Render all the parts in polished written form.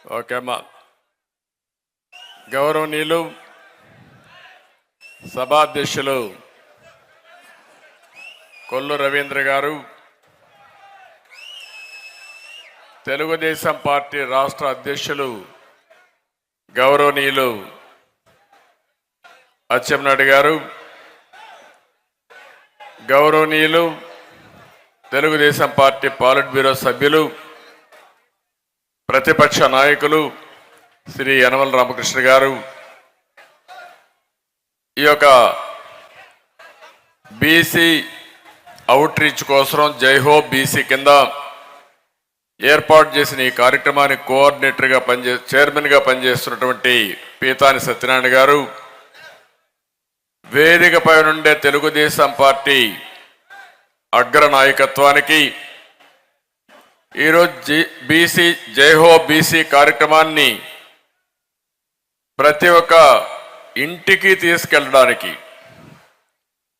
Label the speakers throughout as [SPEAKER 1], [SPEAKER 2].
[SPEAKER 1] Okay అమ్మా. గౌరవనీయులు సభాధ్యక్షులు కొల్లు రవీంద్ర గారు, తెలుగుదేశం పార్టీ రాష్ట్ర అధ్యక్షులు గౌరవనీయులు అచ్చెన్నాయుడు గారు, గౌరవనీయులు తెలుగుదేశం పార్టీ పాలిట్ బ్యూరో సభ్యులు, ప్రతిపక్ష నాయకులు శ్రీ యనమల రామకృష్ణ గారు, ఈ యొక్క బీసీ అవుట్ రీచ్ కోసం జైహో బీసీ కింద ఏర్పాటు చేసిన ఈ కార్యక్రమానికి కోఆర్డినేటర్గా చైర్మన్గా పనిచేస్తున్నటువంటి పీతాని సత్యనారాయణ గారు, వేదికపై నుండే తెలుగుదేశం పార్టీ అగ్ర నాయకత్వానికి ఈరోజు బీసీ జైహో బీసీ కార్యక్రమాన్ని ప్రతి ఒక్క ఇంటికి తీసుకెళ్ళడానికి,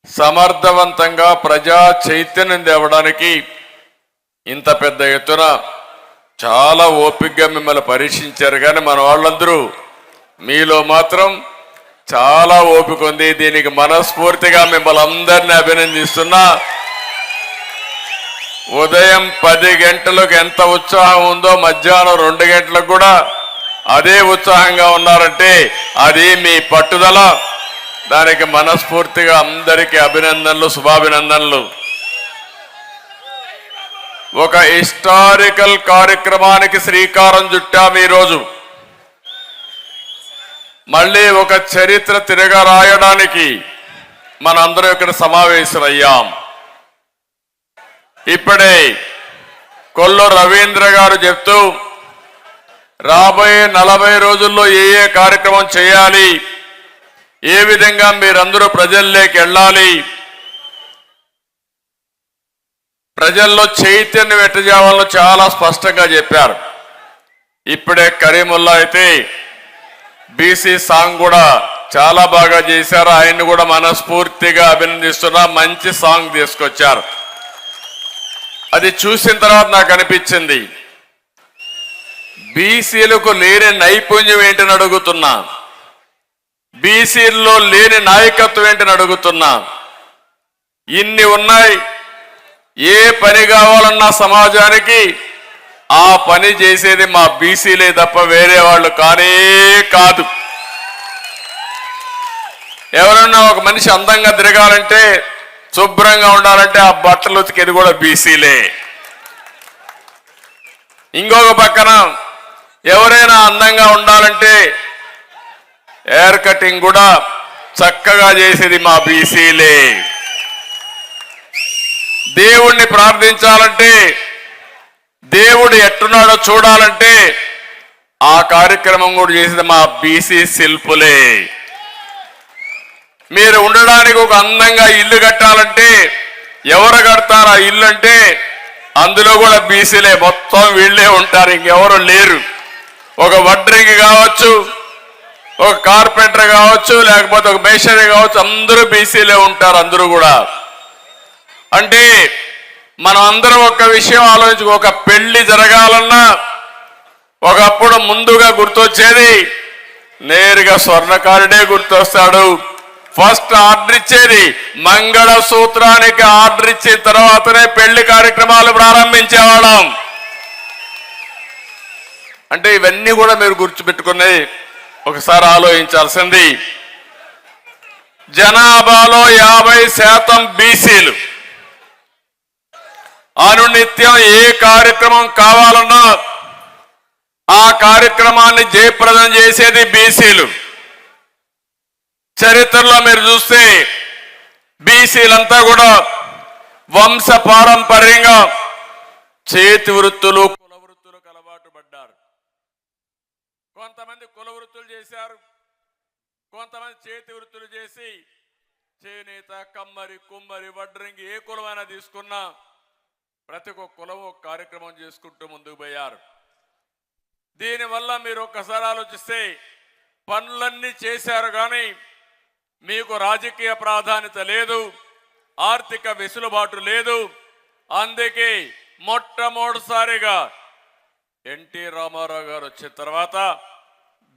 [SPEAKER 1] సమర్థవంతంగా ప్రజా చైతన్యం తేవడానికి ఇంత పెద్ద ఎత్తున చాలా ఓపికగా మిమ్మల్ని పరీక్షించారు. కానీ మన వాళ్ళందరూ మీలో మాత్రం చాలా ఓపిక ఉంది. దీనికి మనస్ఫూర్తిగా మిమ్మల్ని అందరినీ అభినందిస్తున్నా. ఉదయం 10 గంటలకు ఎంత ఉత్సాహం ఉందో మధ్యాహ్నం 2 గంటలకు కూడా అదే ఉత్సాహంగా ఉన్నారంటే అది మీ పట్టుదల. దానికి మనస్ఫూర్తిగా అందరికీ అభినందనలు, శుభాభినందనలు. ఒక హిస్టారికల్ కార్యక్రమానికి శ్రీకారం చుట్టాము ఈరోజు. మళ్ళీ ఒక చరిత్ర తిరగ రాయడానికి మనందరం ఇక్కడ సమావేశమయ్యాం. ఇప్పుడే కొల్లు రవీంద్ర గారు చెప్తూ రాబోయే 40 రోజుల్లో ఏ కార్యక్రమం చేయాలి, ఏ విధంగా మీరందరూ ప్రజల్లోకి వెళ్ళాలి, ప్రజల్లో చైతన్యం ఎట్టజేయాలో చాలా స్పష్టంగా చెప్పారు. ఇప్పుడే కరీముల్లా అయితే బీసీ సాంగ్ కూడా చాలా బాగా చేశారు. ఆయన్ని కూడా మనస్ఫూర్తిగా అభినందిస్తున్నా. మంచి సాంగ్ తీసుకొచ్చారు. అది చూసిన తర్వాత నాకు అనిపించింది, బీసీలకు లేని నైపుణ్యం ఏంటని అడుగుతున్నా, బీసీల్లో లేని నాయకత్వం ఏంటని అడుగుతున్నా. ఇన్ని ఉన్నాయి. ఏ పని కావాలన్నా సమాజానికి ఆ పని చేసేది మా బీసీలే తప్ప వేరే వాళ్ళు కానే కాదు. ఎవరన్నా ఒక మనిషి అందంగా తిరగాలంటే, శుభ్రంగా ఉండాలంటే ఆ బట్టలు ఉతికేది కూడా బీసీలే. ఇంకొక పక్కన ఎవరైనా అందంగా ఉండాలంటే హెయిర్ కటింగ్ కూడా చక్కగా చేసేది మా బీసీలే. దేవుణ్ణి ప్రార్థించాలంటే, దేవుడు ఎట్టున్నాడో చూడాలంటే ఆ కార్యక్రమం కూడా చేసేది మా బీసీ శిల్పులే. మీరు ఉండడానికి ఒక అందంగా ఇల్లు కట్టాలంటే ఎవరు కడతారు ఆ ఇల్లు అంటే అందులో కూడా బీసీలే. మొత్తం వీళ్ళే ఉంటారు, ఇంకెవరు లేరు. ఒక వడ్రింగి కావచ్చు, ఒక కార్పెంటర్ కావచ్చు, లేకపోతే ఒక మేషనరీ కావచ్చు, అందరూ బీసీలే ఉంటారు. అందరూ కూడా అంటే మనం అందరం ఒక విషయం ఆలోచించుకో, ఒక పెళ్లి జరగాలన్నా ఒకప్పుడు ముందుగా గుర్తొచ్చేది నేరుగా స్వర్ణకారుడే గుర్తొస్తాడు. ఫస్ట్ ఆర్డర్ ఇచ్చేది మంగళ సూత్రానికి ఆర్డర్ ఇచ్చిన తర్వాతనే పెళ్లి కార్యక్రమాలు ప్రారంభించేవాళ్ళం. అంటే ఇవన్నీ కూడా మీరు గుర్తుపెట్టుకుని ఒకసారి ఆలోచించాల్సింది. జనాభాలో 50% బీసీలు. అనునిత్యం ఏ కార్యక్రమం కావాలన్నా ఆ కార్యక్రమాన్ని జయప్రదం చేసేది బీసీలు. చరిత్రలో మీరు చూస్తే బీసీలంతా కూడా వంశ పారంపర్యంగా చేతి వృత్తులు, కుల వృత్తులకు అలవాటు పడ్డారు. కొంతమంది కుల వృత్తులు చేశారు, కొంతమంది చేతి వృత్తులు చేసి చేనేత, కమ్మరి, కుమ్మరి, వడ్రంగి ఏ కులమైనా తీసుకున్నా ప్రతి ఒక్క కులం ఒక కార్యక్రమం చేసుకుంటూ ముందుకు పోయారు. దీనివల్ల మీరు ఒక్కసారి ఆలోచిస్తే పనులన్నీ చేశారు, కానీ మీకు రాజకీయ ప్రాధాన్యత లేదు, ఆర్థిక వెసులుబాటు లేదు. అందుకే మొట్టమొదటిసారిగా ఎన్టీ రామారావు గారు వచ్చిన తర్వాత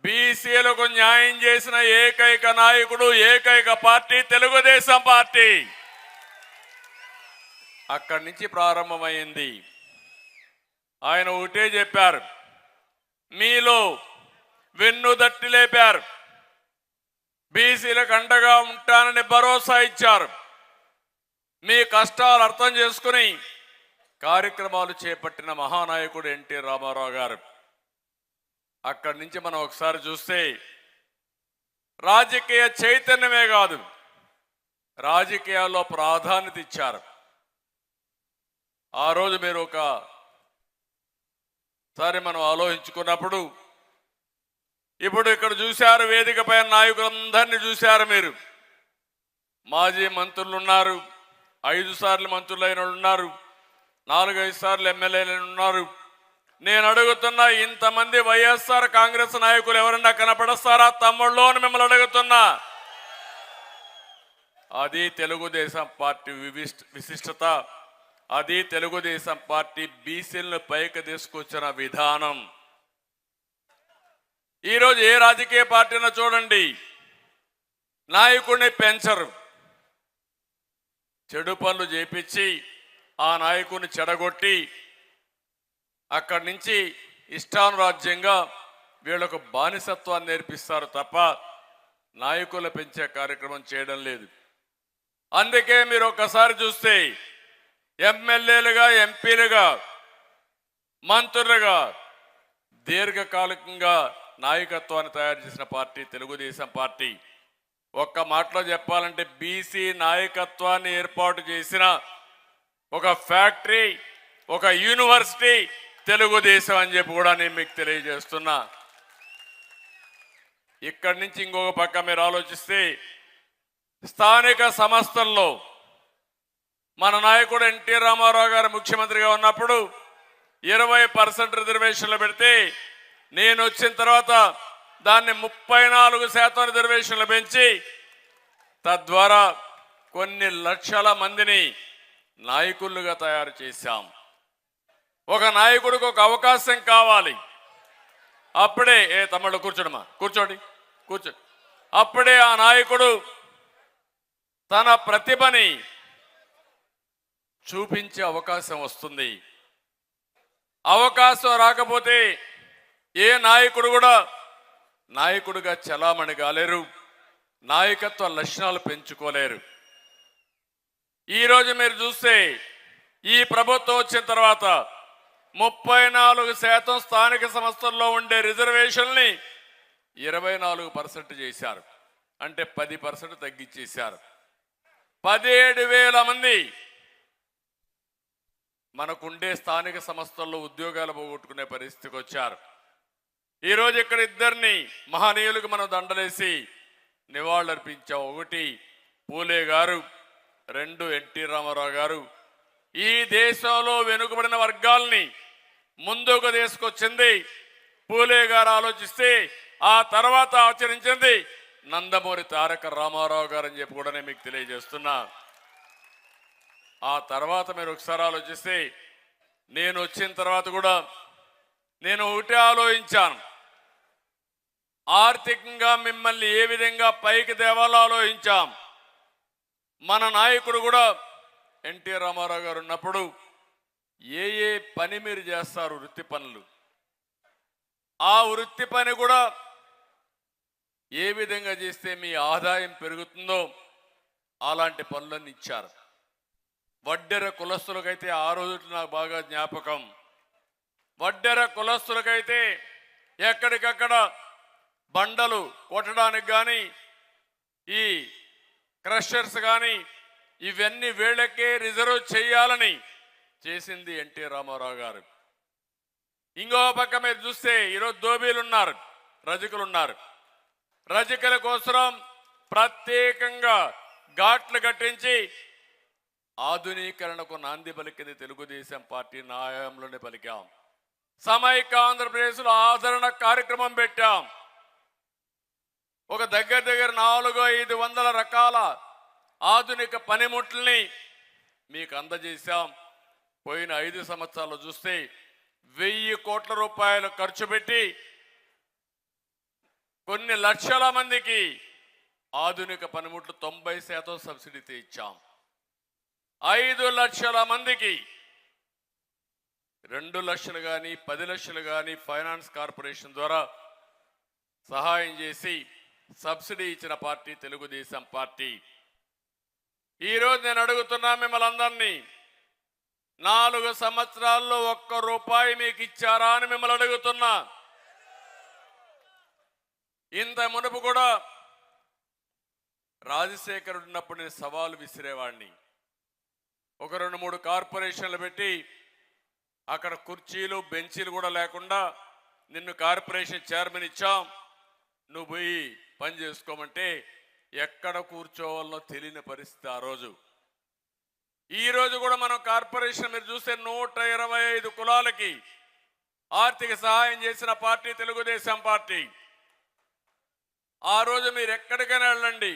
[SPEAKER 1] బీసీలకు న్యాయం చేసిన ఏకైక నాయకుడు, ఏకైక పార్టీ తెలుగుదేశం పార్టీ. అక్కడి నుంచి ప్రారంభమైంది. ఆయన ఒకటే చెప్పారు, మీలో వెన్నుదట్టి లేపారు, బీసీలకు అండగా ఉంటానని భరోసా ఇచ్చారు. మీ కష్టాలు అర్థం చేసుకుని కార్యక్రమాలు చేపట్టిన మహానాయకుడు ఎన్టీ రామారావు గారు. అక్కడి నుంచి మనం ఒకసారి చూస్తే రాజకీయ చైతన్యమే కాదు, రాజకీయాల్లో ప్రాధాన్యత ఇచ్చారు. ఆ రోజు మీరు ఒకసారి మనం ఆలోచించుకున్నప్పుడు, ఇప్పుడు ఇక్కడ చూశారు, వేదికపై నాయకులందరినీ చూశారు మీరు. మాజీ మంత్రులు ఉన్నారు, 5 సార్లు మంత్రులైన ఉన్నారు, 4-5 సార్లు ఎమ్మెల్యేలు ఉన్నారు. నేను అడుగుతున్నా, ఇంతమంది వైఎస్ఆర్ కాంగ్రెస్ నాయకులు ఎవరన్నా కనపడస్తారా తమ్ముళ్ళు అని మిమ్మల్ని అడుగుతున్నా. అది తెలుగుదేశం పార్టీ విశిష్టత, అది తెలుగుదేశం పార్టీ బీసీలను పైకి తీసుకొచ్చిన విధానం. ఈరోజు ఏ రాజకీయ పార్టీనో చూడండి, నాయకుడిని పెంచరు, చెడు పనులు చేపించి ఆ నాయకుడిని చెడగొట్టి అక్కడి నుంచి ఇష్టానురాజ్యంగా వీళ్ళకు బానిసత్వాన్ని నేర్పిస్తారు తప్ప నాయకులు పెంచే కార్యక్రమం చేయడం లేదు. అందుకే మీరు ఒకసారి చూస్తే ఎమ్మెల్యేలుగా, ఎంపీలుగా, మంత్రులుగా దీర్ఘకాలికంగా నాయకత్వాన్ని తయారు చేసిన పార్టీ తెలుగుదేశం పార్టీ. ఒక్క మాటలో చెప్పాలంటే బీసీ నాయకత్వాన్ని ఏర్పాటు చేసిన ఒక ఫ్యాక్టరీ, ఒక యూనివర్సిటీ తెలుగుదేశం అని చెప్పి కూడా నేను మీకు తెలియజేస్తున్నా. ఇక్కడి నుంచి ఇంకొక పక్క మీరు ఆలోచిస్తే, స్థానిక సంస్థల్లో మన నాయకుడు ఎన్టీ రామారావు గారు ముఖ్యమంత్రిగా ఉన్నప్పుడు 20% రిజర్వేషన్లు పెడితే, నేను వచ్చిన తర్వాత దాన్ని 34% రిజర్వేషన్లు పెంచి తద్వారా కొన్ని లక్షల మందిని నాయకులుగా తయారు చేశాం. ఒక నాయకుడికి ఒక అవకాశం కావాలి, అప్పుడే తమ్ముళ్ళు కూర్చోడమ్మా, కూర్చోండి. అప్పుడే ఆ నాయకుడు తన ప్రతిభని చూపించే అవకాశం వస్తుంది. అవకాశం రాకపోతే ఏ నాయకుడు కూడా నాయకుడిగా చలామణి కాలేరు, నాయకత్వ లక్షణాలు పెంచుకోలేరు. ఈరోజు మీరు చూస్తే ఈ ప్రభుత్వం వచ్చిన తర్వాత 34% స్థానిక సంస్థల్లో ఉండే రిజర్వేషన్ని 24% చేశారు. అంటే 10% తగ్గించేశారు. 17,000 మంది మనకుండే స్థానిక సంస్థల్లో ఉద్యోగాలు పోగొట్టుకునే పరిస్థితికి వచ్చారు. ఈరోజు ఇక్కడ ఇద్దరిని మహనీయులకు మనం దండలేసి నివాళులర్పించాం. 1 పూలే గారు, 2 ఎన్టీ రామారావు గారు. ఈ దేశంలో వెనుకబడిన వర్గాల్ని ముందుకు తీసుకొచ్చింది పూలే గారు ఆలోచిస్తే, ఆ తర్వాత ఆచరించింది నందమూరి తారక రామారావు గారు అని చెప్పి కూడా నేను మీకు తెలియజేస్తున్నా. ఆ తర్వాత మీరు ఒకసారి ఆలోచిస్తే, నేను వచ్చిన తర్వాత కూడా నేను ఒకటే ఆలోచించాను, ఆర్థికంగా మిమ్మల్ని ఏ విధంగా పైకి తేవాలో ఆలోచించాం. మన నాయకుడు కూడా ఎన్టీ రామారావు గారు ఉన్నప్పుడు ఏ పని మీరు చేస్తారు, వృత్తి పనులు, ఆ వృత్తి పని కూడా ఏ విధంగా చేస్తే మీ ఆదాయం పెరుగుతుందో అలాంటి పనులన్నీ ఇచ్చారు. వడ్డెర కులస్తులకైతే ఆ రోజు నాకు బాగా జ్ఞాపకం, వడ్డెర కులస్తులకైతే ఎక్కడికక్కడ బండలు కొట్టడానికి కానీ, ఈ క్రషర్స్ కానీ ఇవన్నీ వీళ్ళకే రిజర్వ్ చేయాలని చేసింది ఎన్టీ రామారావు గారు. ఇంకో పక్క మీరు చూస్తే ఈరోజు దోబీలు ఉన్నారు, రజకులు ఉన్నారు. రజకుల కోసం ప్రత్యేకంగా ఘాట్లు కట్టించి ఆధునీకరణకు నాంది పలికింది తెలుగుదేశం పార్టీ హయాంలోనే పలికాం. సమైక్య ఆంధ్రప్రదేశ్లో ఆదరణ కార్యక్రమం పెట్టాం. ఒక దగ్గర 400-500 రకాల ఆధునిక పనిముట్లని మీకు అందజేశాం. పోయిన 5 సంవత్సరాలు చూస్తే 1000 కోట్ల రూపాయలు ఖర్చు పెట్టి కొన్ని లక్షల మందికి ఆధునిక పనిముట్లు 90% సబ్సిడీతో ఇచ్చాం. 5 లక్షల మందికి 2 లక్షలు కానీ 10 లక్షలు కానీ ఫైనాన్స్ కార్పొరేషన్ ద్వారా సహాయం చేసి సబ్సిడీ ఇచ్చిన పార్టీ తెలుగుదేశం పార్టీ. ఈరోజు నేను అడుగుతున్నా మిమ్మల్ని అందరినీ, 4 సంవత్సరాల్లో 1 రూపాయి మీకు ఇచ్చారా అని మిమ్మల్ని అడుగుతున్నా. ఇంత మునుపు కూడా రాజశేఖరుడు ఉన్నప్పుడు నేను సవాలు విసిరేవాడిని. ఒక 2-3 కార్పొరేషన్లు పెట్టి అక్కడ కుర్చీలు బెంచీలు కూడా లేకుండా నిన్ను కార్పొరేషన్ చైర్మన్ ఇచ్చాం, నువ్వు పోయి పని చేసుకోమంటే ఎక్కడ కూర్చోవాలో తెలియని పరిస్థితి ఆ రోజు. ఈ రోజు కూడా మనం కార్పొరేషన్ మీరు చూస్తే 125 కులాలకి ఆర్థిక సహాయం చేసిన పార్టీ తెలుగుదేశం పార్టీ. ఆ రోజు మీరు ఎక్కడికైనా వెళ్ళండి,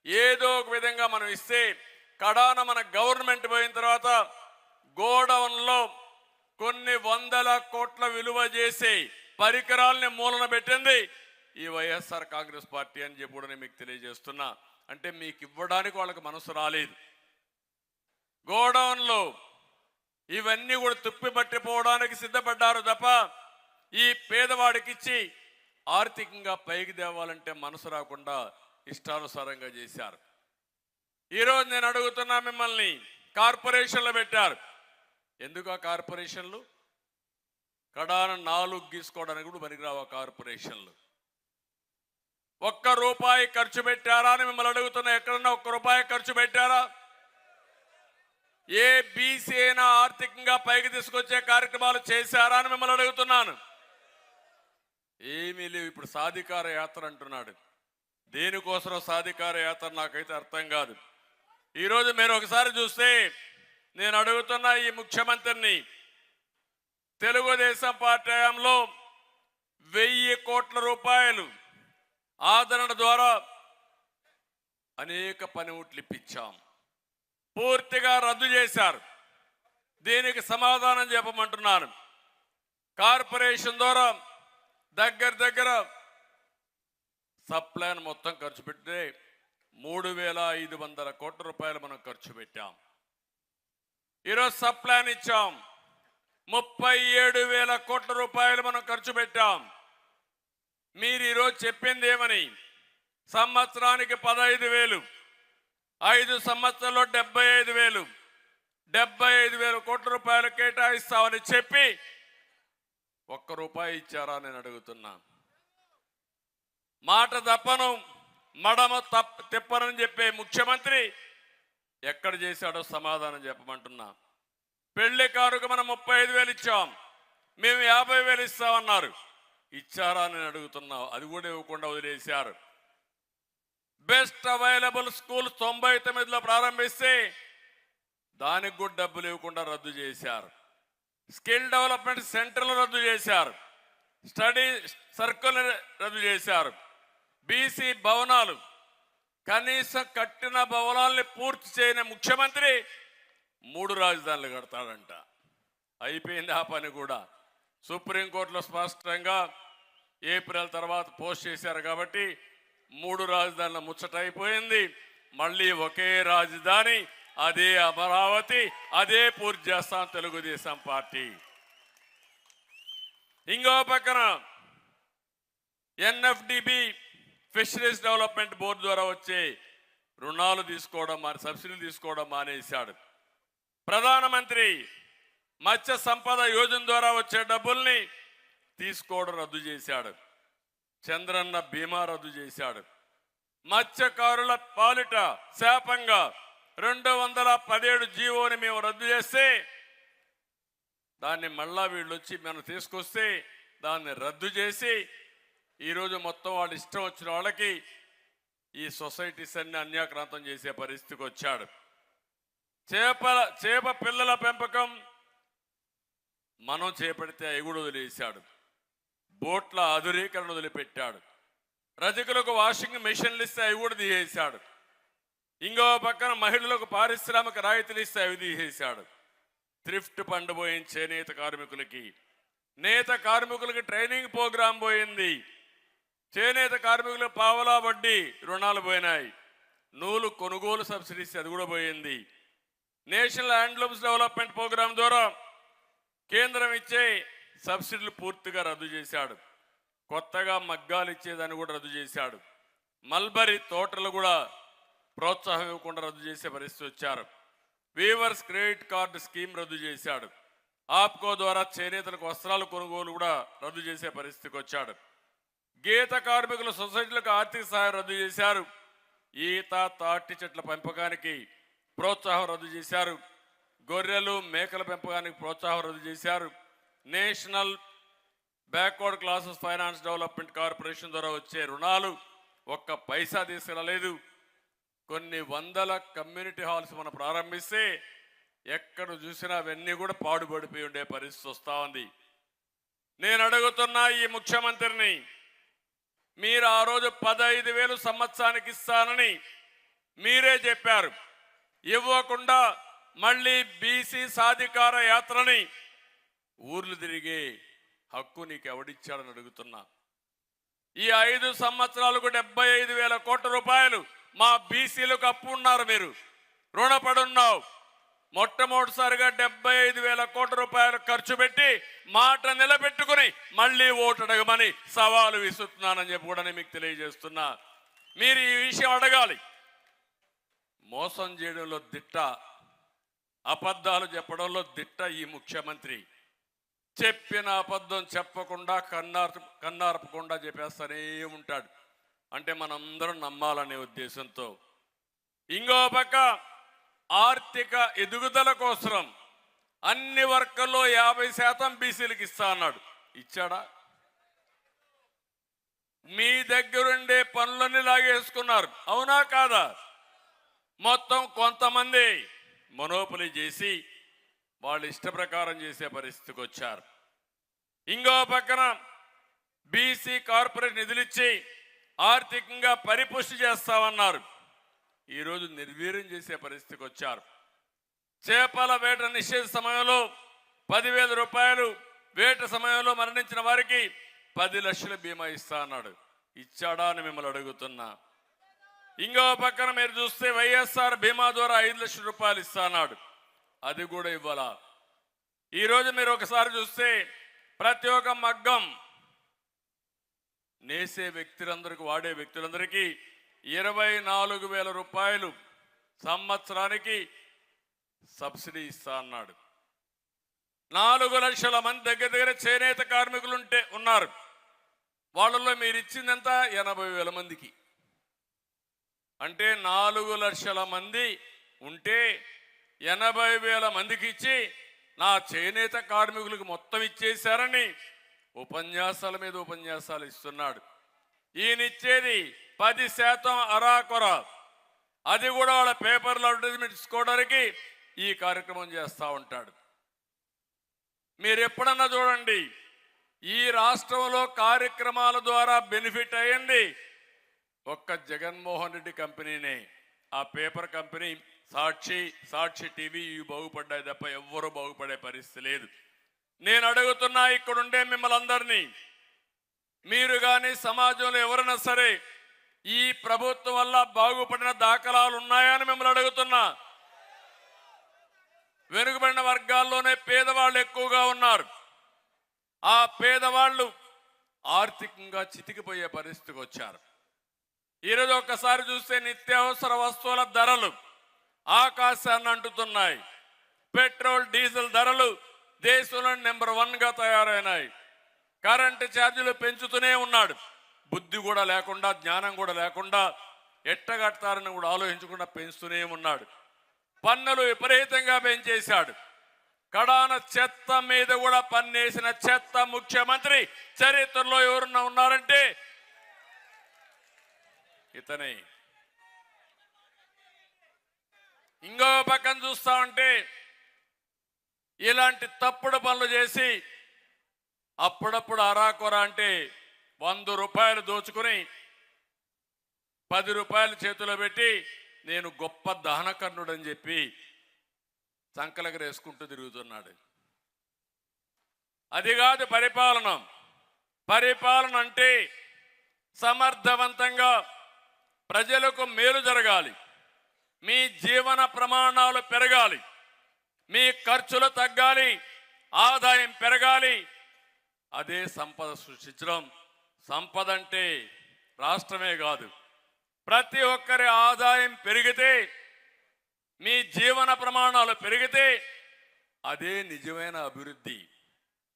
[SPEAKER 1] ఏదో ఒక విధంగా మనం ఇస్తే కడాన మన గవర్నమెంట్ పోయిన తర్వాత గోడౌన్లో కొన్ని 100 కోట్ల విలువ చేసే పరికరాలని మూలన పెట్టింది ఈ వైఎస్ఆర్ కాంగ్రెస్ పార్టీ అని చెప్పి కూడా నేను మీకు తెలియజేస్తున్నా. అంటే మీకు ఇవ్వడానికి వాళ్ళకి మనసు రాలేదు. గోడౌన్లో ఇవన్నీ కూడా తుప్పి పట్టిపోవడానికి సిద్ధపడ్డారు తప్ప ఈ పేదవాడికి ఇచ్చి ఆర్థికంగా పైకి తేవాలంటే మనసు రాకుండా ఇష్టానుసారంగా చేశారు. ఈరోజు నేను అడుగుతున్నా మిమ్మల్ని, కార్పొరేషన్లు పెట్టారు. ఎందుకు ఆ కార్పొరేషన్లు? కడాన 4 గీసుకోవడానికి కూడా పనికిరావు కార్పొరేషన్లు. 1 రూపాయి ఖర్చు పెట్టారా అని మిమ్మల్ని అడుగుతున్నా. ఎక్కడన్నా 1 రూపాయి ఖర్చు పెట్టారా? ఏ బీసీ అయినా ఆర్థికంగా పైకి తీసుకొచ్చే కార్యక్రమాలు చేశారా అని మిమ్మల్ని అడుగుతున్నాను. ఏమీ లేవు. ఇప్పుడు సాధికార యాత్ర అంటున్నాడు. దేనికోసం సాధికార యాత్ర నాకైతే అర్థం కాదు. ఈరోజు మీరు ఒకసారి చూస్తే నేను అడుగుతున్న ఈ ముఖ్యమంత్రిని, తెలుగుదేశం పార్టీ హయాంలో 1000 కోట్ల రూపాయలు ఆదరణ ద్వారా అనేక పనిముట్లు ఇప్పించాం, పూర్తిగా రద్దు చేశారు. దీనికి సమాధానం చెప్పమంటున్నాను. కార్పొరేషన్ ద్వారా దగ్గర సప్లైన్ మొత్తం ఖర్చు పెడితే 3500 కోట్ల రూపాయలు మనం ఖర్చు పెట్టాం. ఈరోజు సప్లైన్ ఇచ్చాం, 37,000 కోట్ల రూపాయలు మనం ఖర్చు పెట్టాం. మీరు ఈరోజు చెప్పింది ఏమని? సంవత్సరానికి 15,000, 5 సంవత్సరాల్లో 75,000, 75,000 కోట్ల రూపాయలు కేటాయిస్తామని చెప్పి 1 రూపాయి ఇచ్చారా నేను అడుగుతున్నా. మాట తప్పను, మడమ తిప్పనని చెప్పే ముఖ్యమంత్రి ఎక్కడ చేశాడో సమాధానం చెప్పమంటున్నా. పెళ్లి కారుకు మనం 35,000 ఇచ్చాం, మేము 50,000 ఇస్తామన్నారు. ఇచ్చారా నేను అడుగుతున్నా. అది కూడా ఇవ్వకుండా వదిలేశారు. బెస్ట్ అవైలబుల్ స్కూల్ 99లో ప్రారంభిస్తే దానికి కూడా డబ్బులు ఇవ్వకుండా రద్దు చేశారు. స్కిల్ డెవలప్మెంట్ సెంటర్లు రద్దు చేశారు. స్టడీ సర్కిల్ రద్దు చేశారు. బీసీ భవనాలు, కనీసం కట్టిన భవనాల్ని పూర్తి చేయని ముఖ్యమంత్రి 3 రాజధానులు కడతాడంట. అయిపోయింది ఆ పని కూడా. సుప్రీంకోర్టులో స్పష్టంగా ఏప్రిల్ తర్వాత పోస్ట్ చేశారు కాబట్టి 3 రాజధానుల ముచ్చట అయిపోయింది. మళ్ళీ ఒకే రాజధాని, అదే అమరావతి, అదే పూర్తి చేస్తాం తెలుగుదేశం పార్టీ. ఇంకో పక్కన ఎన్ఎఫ్డిబి ఫిషరీస్ డెవలప్మెంట్ బోర్డు ద్వారా వచ్చే రుణాలు తీసుకోవడం, సబ్సిడీలు తీసుకోవడం మానేశాడు. ప్రధానమంత్రి మత్స్య సంపద యోజన ద్వారా వచ్చే డబ్బుల్ని తీసుకోవడం రద్దు చేశాడు. చంద్రన్న బీమా రద్దు చేశాడు. మత్స్యకారుల పాలిట శాపంగా 217 జీవోని మేము రద్దు చేస్తే దాన్ని మళ్ళా వీళ్ళు వచ్చి మనం తీసుకొస్తే దాన్ని రద్దు చేసి ఈరోజు మొత్తం వాళ్ళు ఇష్టం వచ్చిన వాళ్ళకి ఈ సొసైటీస్ అన్ని అన్యాక్రాంతం చేసే పరిస్థితికి వచ్చాడు. చేప పిల్లల పెంపకం మనం చేపడితే ఎగుడు వదిలేశాడు. బోట్ల ఆధునీకరణ వదిలిపెట్టాడు. రజకులకు వాషింగ్ మెషిన్లు ఇస్తే అవి కూడా తీసేశాడు. ఇంకో పక్కన మహిళలకు పారిశ్రామిక రాయితీలు ఇస్తే అవి తీసేశాడు. థ్రిఫ్ట్ ఫండ్ పోయింది చేనేత కార్మికులకి, నేత కార్మికులకి ట్రైనింగ్ ప్రోగ్రాం పోయింది, చేనేత కార్మికులకు పావలా వడ్డీ రుణాలు పోయినాయి, నూలు కొనుగోలు సబ్సిడీస్ అది కూడా పోయింది. నేషనల్ హ్యాండ్లూమ్స్ డెవలప్మెంట్ ప్రోగ్రాం ద్వారా కేంద్రం ఇచ్చే సబ్సిడీలు పూర్తిగా రద్దు చేశాడు. కొత్తగా మగ్గాలు ఇచ్చేదాన్ని కూడా రద్దు చేశాడు. మల్బరీ తోటలు కూడా ప్రోత్సాహం ఇవ్వకుండా రద్దు చేసే పరిస్థితి వచ్చారు. వీవర్స్ క్రెడిట్ కార్డు స్కీమ్ రద్దు చేశాడు. ఆప్కో ద్వారా చేనేతలకు వస్త్రాల కొనుగోలు కూడా రద్దు చేసే పరిస్థితికి వచ్చాడు. గీత కార్మికుల సొసైటీలకు ఆర్థిక సహాయం రద్దు చేశారు. ఈత తాటి చెట్ల పెంపకానికి ప్రోత్సాహం రద్దు చేశారు. గొర్రెలు మేకల పెంపకానికి ప్రోత్సాహం రద్దు చేశారు. National backward classes finance development corporation ద్వారా వచ్చే రుణాలు ఒక్క పైసా తీసుకురాలేదు. కొన్ని వందల కమ్యూనిటీ హాల్స్ మనం ప్రారంభిస్తే ఎక్కడ చూసినా అవన్నీ కూడా పాడుపడిపోయి ఉండే పరిస్థితి వస్తూ ఉంది. నేను అడుగుతున్నా ఈ ముఖ్యమంత్రిని, మీరు ఆ రోజు 15,000 సంవత్సరానికి ఇస్తానని మీరే చెప్పారు. ఇవ్వకుండా మళ్ళీ బీసీ సాధికార యాత్రని ఊర్లు తిరిగే హక్కు నీకు ఎవడిచ్చాడని అడుగుతున్నా. ఈ 5 సంవత్సరాలకు 75,000 కోట్ల రూపాయలు మా బీసీలకు అప్పు ఉన్నారు, మీరు రుణపడున్నావు. మొట్టమొదటిసారిగా 75,000 కోట్ల రూపాయలు ఖర్చు పెట్టి మాట నిలబెట్టుకుని మళ్ళీ ఓటు అడగమని సవాలు విసురుతున్నానని చెప్పి కూడా మీకు తెలియజేస్తున్నా. మీరు ఈ విషయం అడగాలి. మోసం చేయడంలో దిట్ట, అబద్ధాలు చెప్పడంలో దిట్ట ఈ ముఖ్యమంత్రి. చెప్పిన అబద్ధం చెప్పకుండా కన్నార్పకుండా చెప్పేస్తూనే ఉంటాడు. అంటే మనందరం నమ్మాలనే ఉద్దేశంతో. ఇంకో పక్క ఆర్థిక ఎదుగుదల కోసం అన్ని వర్గాల్లో 50% బీసీలకు ఇస్తా అన్నాడు. ఇచ్చాడా? మీ దగ్గరుండే పనులన్నీ లాగేసుకున్నారు, అవునా కాదా? మొత్తం కొంతమంది మొనోపలి చేసి వాళ్ళు ఇష్ట ప్రకారం చేసే పరిస్థితికి వచ్చారు. ఇంకో పక్కన బీసీ కార్పొరేట్ నిధులిచ్చి ఆర్థికంగా పరిపుష్టి చేస్తామన్నారు. ఈరోజు నిర్వీర్యం చేసే పరిస్థితికి వచ్చారు. చేపల వేట నిషేధ సమయంలో 10,000 రూపాయలు, వేట సమయంలో మరణించిన వారికి 10 లక్షల బీమా ఇస్తా అన్నాడు. ఇచ్చాడా అని మిమ్మల్ని అడుగుతున్నా. ఇంకో పక్కన మీరు చూస్తే వైఎస్ఆర్ బీమా ద్వారా 5 లక్షల రూపాయలు ఇస్తా అన్నాడు. అది కూడా ఇవ్వాలా? ఈరోజు మీరు ఒకసారి చూస్తే ప్రతి ఒక్క మగ్గం నేసే వ్యక్తులందరికీ, వాడే వ్యక్తులందరికీ 24,000 రూపాయలు సంవత్సరానికి సబ్సిడీ ఇస్తా అన్నాడు. 4 లక్షల మంది దగ్గర చేనేత కార్మికులు ఉన్నారు. వాళ్ళలో మీరు ఇచ్చిందంత 80,000 మందికి. అంటే 4 లక్షల మంది ఉంటే 80,000 మందికి ఇచ్చి నా చేనేత కార్మికులకు మొత్తం ఇచ్చేశారని ఉపన్యాసాల మీద ఉపన్యాసాలు ఇస్తున్నాడు. ఈయన ఇచ్చేది 10% అరాకొర. అది కూడా వాళ్ళ పేపర్లో అడ్వర్టైజ్మెంట్ ఇచ్చుకోవడానికి ఈ కార్యక్రమం చేస్తూ ఉంటాడు. మీరు ఎప్పుడన్నా చూడండి, ఈ రాష్ట్రంలో కార్యక్రమాల ద్వారా బెనిఫిట్ అయ్యింది ఒక్క జగన్మోహన్ రెడ్డి కంపెనీనే. ఆ పేపర్ కంపెనీ సాక్షి టీవీ ఇవి బాగుపడ్డాయి తప్ప ఎవ్వరూ బాగుపడే పరిస్థితి లేదు. నేను అడుగుతున్నా ఇక్కడుండే మిమ్మల్ని అందరినీ, మీరు కానీ సమాజంలో ఎవరైనా సరే ఈ ప్రభుత్వం వల్ల బాగుపడిన దాఖలాలు ఉన్నాయా అని మిమ్మల్ని అడుగుతున్నా. వెనుకబడిన వర్గాల్లోనే పేదవాళ్ళు ఎక్కువగా ఉన్నారు. ఆ పేదవాళ్ళు ఆర్థికంగా చితికిపోయే పరిస్థితికి వచ్చారు. ఈరోజు ఒక్కసారి చూస్తే నిత్యావసర వస్తువుల ధరలు ఆకాశాన్ని అంటుతున్నాయి. పెట్రోల్ డీజిల్ ధరలు దేశంలో నెంబర్ 1గా తయారైనాయి. కరెంటు ఛార్జీలు పెంచుతూనే ఉన్నాడు. బుద్ధి కూడా లేకుండా, జ్ఞానం కూడా లేకుండా, ఎట్టగడతారని కూడా ఆలోచించకుండా పెంచుతూనే ఉన్నాడు. పన్నులు విపరీతంగా పెంచేశాడు. కడాన చెత్త మీద కూడా పన్నేసిన చెత్త ముఖ్యమంత్రి చరిత్రలో ఎవరున్నా ఉన్నారంటే ఇతనే. ఇంకో పక్కన చూస్తా ఉంటే ఇలాంటి తప్పుడు పనులు చేసి అప్పుడప్పుడు అరాకొర అంటే 100 రూపాయలు దోచుకుని 10 రూపాయలు చేతిలో పెట్టి నేను గొప్ప దహనకర్ణుడని చెప్పి సంకలగరేసుకుంటూ తిరుగుతున్నాడు. అది కాదు పరిపాలన. పరిపాలన అంటే సమర్థవంతంగా ప్రజలకు మేలు జరగాలి, మీ జీవన ప్రమాణాలు పెరగాలి, మీ ఖర్చులు తగ్గాలి, ఆదాయం పెరగాలి. అదే సంపద సృష్టించడం. సంపద అంటే రాష్ట్రమే కాదు, ప్రతి ఒక్కరి ఆదాయం పెరిగితే, మీ జీవన ప్రమాణాలు పెరిగితే అదే నిజమైన అభివృద్ధి.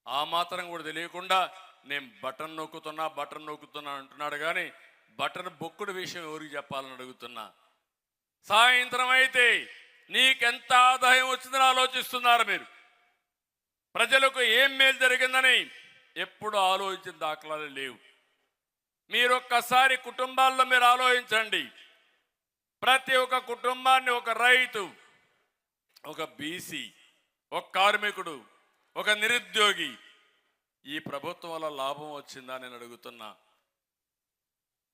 [SPEAKER 1] ఆ మాత్రం కూడా తెలియకుండా నేను బటన్ నొక్కుతున్నా అంటున్నాడు. కానీ బటన్ బొక్కుడు విషయం ఎవరికి చెప్పాలని అడుగుతున్నా. సాయంత్రం అయితే నీకెంత ఆదాయం వచ్చిందని ఆలోచిస్తున్నారు మీరు. ప్రజలకు ఏం మేలు జరిగిందని ఎప్పుడు ఆలోచించిన దాఖలాలు లేవు. మీరు ఒక్కసారి కుటుంబాల్లో మీరు ఆలోచించండి. ప్రతి ఒక్క కుటుంబాన్ని ఒక రైతు, ఒక బీసీ, ఒక కార్మికుడు, ఒక నిరుద్యోగి ఈ ప్రభుత్వం వల్ల లాభం వచ్చిందా నేను అడుగుతున్నా.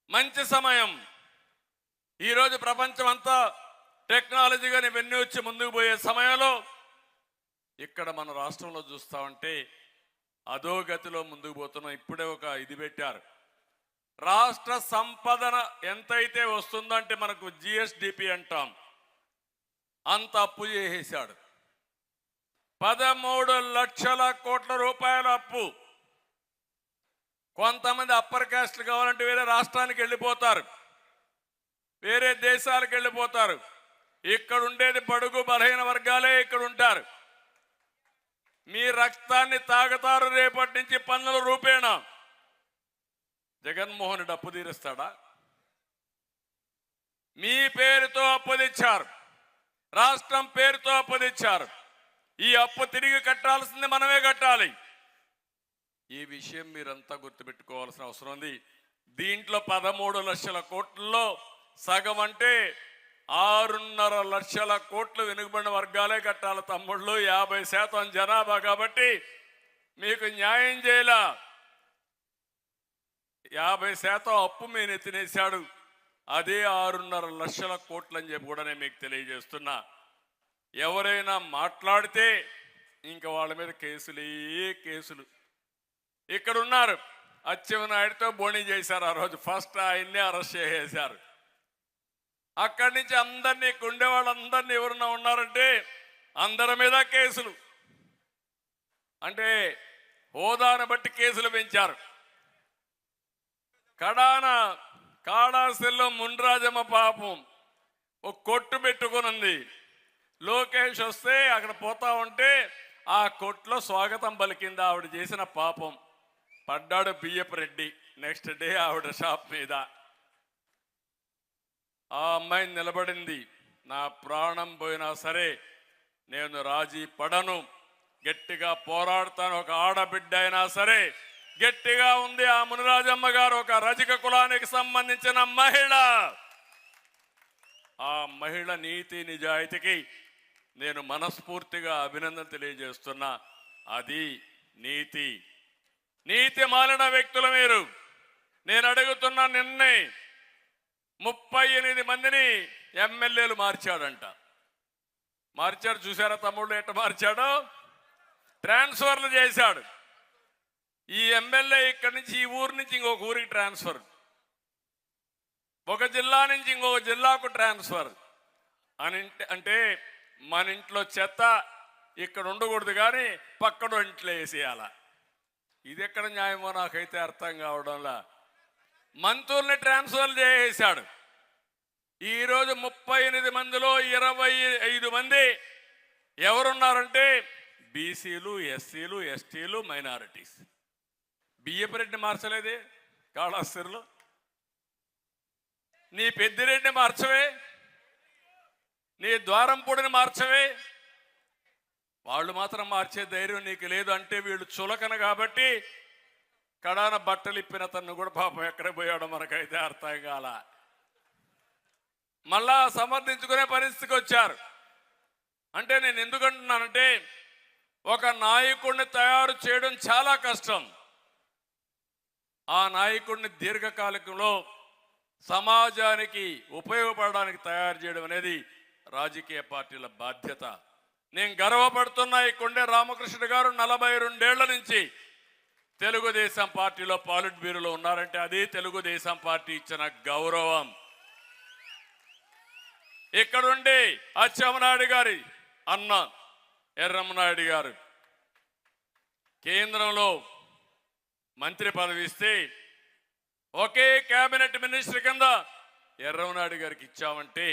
[SPEAKER 1] మంచి సమయం. ఈరోజు ప్రపంచం అంతా టెక్నాలజీగా ఇవన్నీ వచ్చి ముందుకు పోయే సమయంలో ఇక్కడ మన రాష్ట్రంలో చూస్తా ఉంటే అధోగతిలో ముందుకు పోతున్నాం. ఇప్పుడే ఒక ఇది పెట్టారు, రాష్ట్ర సంపదన ఎంతైతే వస్తుందంటే మనకు జిఎస్డిపి అంటాం, అంత అప్పు చేసేశాడు. 13 లక్షల కోట్ల రూపాయల అప్పు. కొంతమంది అప్పర్ క్యాస్ట్లు కావాలంటే వేరే రాష్ట్రానికి వెళ్ళిపోతారు, వేరే దేశాలకు వెళ్ళిపోతారు. ఇక్కడ ఉండేది బడుగు బలహీన వర్గాలే ఇక్కడ ఉంటారు. మీ రక్తాన్ని తాగుతారు రేపటి నుంచి పన్నుల రూపేణా. జగన్మోహన్ రెడ్డి అప్పు తీరుస్తాడా? మీ పేరుతో అప్పు తెచ్చారు, రాష్ట్రం పేరుతో అప్పు తెచ్చారు. ఈ అప్పు తిరిగి కట్టాల్సింది మనమే కట్టాలి. ఈ విషయం మీరంతా గుర్తుపెట్టుకోవాల్సిన అవసరం ఉంది. దీంట్లో 13 లక్షల కోట్లలో సగం అంటే 6.5 లక్షల కోట్లు వెనుకబడిన వర్గాలే కట్టాలి తమ్ముళ్ళు. 50% జనాభా కాబట్టి మీకు న్యాయం చేయాల. 50% అప్పు మీద ఎత్తినేశాడు. అదే 6.5 లక్షల కోట్లు అని చెప్పి కూడా నేను మీకు తెలియజేస్తున్నా. ఎవరైనా మాట్లాడితే ఇంకా వాళ్ళ మీద కేసులు. ఇక్కడ ఉన్నారు, అచ్చెన్నాయుడితో బోణీ చేశారు. ఆ రోజు ఫస్ట్ ఆయన్నే అరెస్ట్ చేసేశారు. అక్కడి నుంచి అందరినీ ఉండేవాళ్ళందరినీ ఎవరన్నా ఉన్నారంటే అందరి మీద కేసులు. అంటే హోదాను బట్టి కేసులు పెంచారు. కాడాసిల్లో మున్రాజమ్మ పాపం ఒక కొట్టు పెట్టుకునుంది. లోకేష్ వస్తే అక్కడ పోతా ఉంటే ఆ కొట్లో స్వాగతం పలికింది. ఆవిడ చేసిన పాపం. పడ్డాడు బియ్యపు రెడ్డి. నెక్స్ట్ డే ఆవిడ షాప్ మీద. ఆ అమ్మాయి నిలబడింది, నా ప్రాణం పోయినా సరే నేను రాజీ పడను, గట్టిగా పోరాడతాను. ఒక ఆడబిడ్డ అయినా సరే గట్టిగా ఉంది. ఆ మునిరాజమ్మ గారు ఒక రజక కులానికి సంబంధించిన మహిళ. ఆ మహిళ నీతి నిజాయితీకి నేను మనస్ఫూర్తిగా అభినందన తెలియజేస్తున్నా. అది నీతి మాలిన వ్యక్తులు మీరు. నేను అడుగుతున్నా, నిన్నే 38 మందిని ఎమ్మెల్యేలు మార్చాడంట. మార్చాడు, చూసారా తమ్ముళ్ళు ఎట్ట మార్చాడో? ట్రాన్స్ఫర్లు చేశాడు. ఈ ఎమ్మెల్యే ఇక్కడి నుంచి ఈ ఊరు నుంచి ఇంకొక ఊరికి ట్రాన్స్ఫర్, ఒక జిల్లా నుంచి ఇంకొక జిల్లాకు ట్రాన్స్ఫర్ అని. అంటే మన ఇంట్లో చెత్త ఇక్కడ ఉండకూడదు కానీ పక్కన ఇంట్లో వేసేయాల. ఇది ఎక్కడ న్యాయమో నాకైతే అర్థం కావడంలా. మంత్రుల్ని ట్రాన్స్ఫర్ చేసేశాడు. ఈరోజు 38 మందిలో 25 మంది ఎవరున్నారంటే బీసీలు, ఎస్సీలు, ఎస్టీలు, మైనారిటీస్. బియ్యపు రెడ్డిని మార్చలేదే కాళాస్తిలో. నీ పెద్దిరెడ్డిని మార్చవే, నీ ద్వారంపూడిని మార్చవే. వాళ్ళు మాత్రం మార్చే ధైర్యం నీకు లేదు. అంటే వీళ్ళు చులకన కాబట్టి కడాన బట్టలు ఇప్పిన తను కూడా పాపం ఎక్కడ పోయాడో మనకైతే అర్థం కాల. మళ్ళా సమర్థించుకునే పరిస్థితికి వచ్చారు. అంటే నేను ఎందుకంటున్నానంటే ఒక నాయకుడిని తయారు చేయడం చాలా కష్టం. ఆ నాయకుడిని దీర్ఘకాలికంలో సమాజానికి ఉపయోగపడడానికి తయారు చేయడం అనేది రాజకీయ పార్టీల బాధ్యత. నేను గర్వపడుతున్నా ఈ కొండే రామకృష్ణ గారు 42 ఏళ్ల నుంచి తెలుగుదేశం పార్టీలో పాలిట్ బ్యూరోలో ఉన్నారంటే అది తెలుగుదేశం పార్టీ ఇచ్చిన గౌరవం. ఇక్కడుండి అచ్చెన్నాయుడు గారి అన్న ఎర్రమనాయుడు గారు కేంద్రంలో మంత్రి పదవి ఇస్తే ఒకే కేబినెట్ మినిస్టర్ కింద ఎర్రమనాయుడు గారికి ఇచ్చామంటే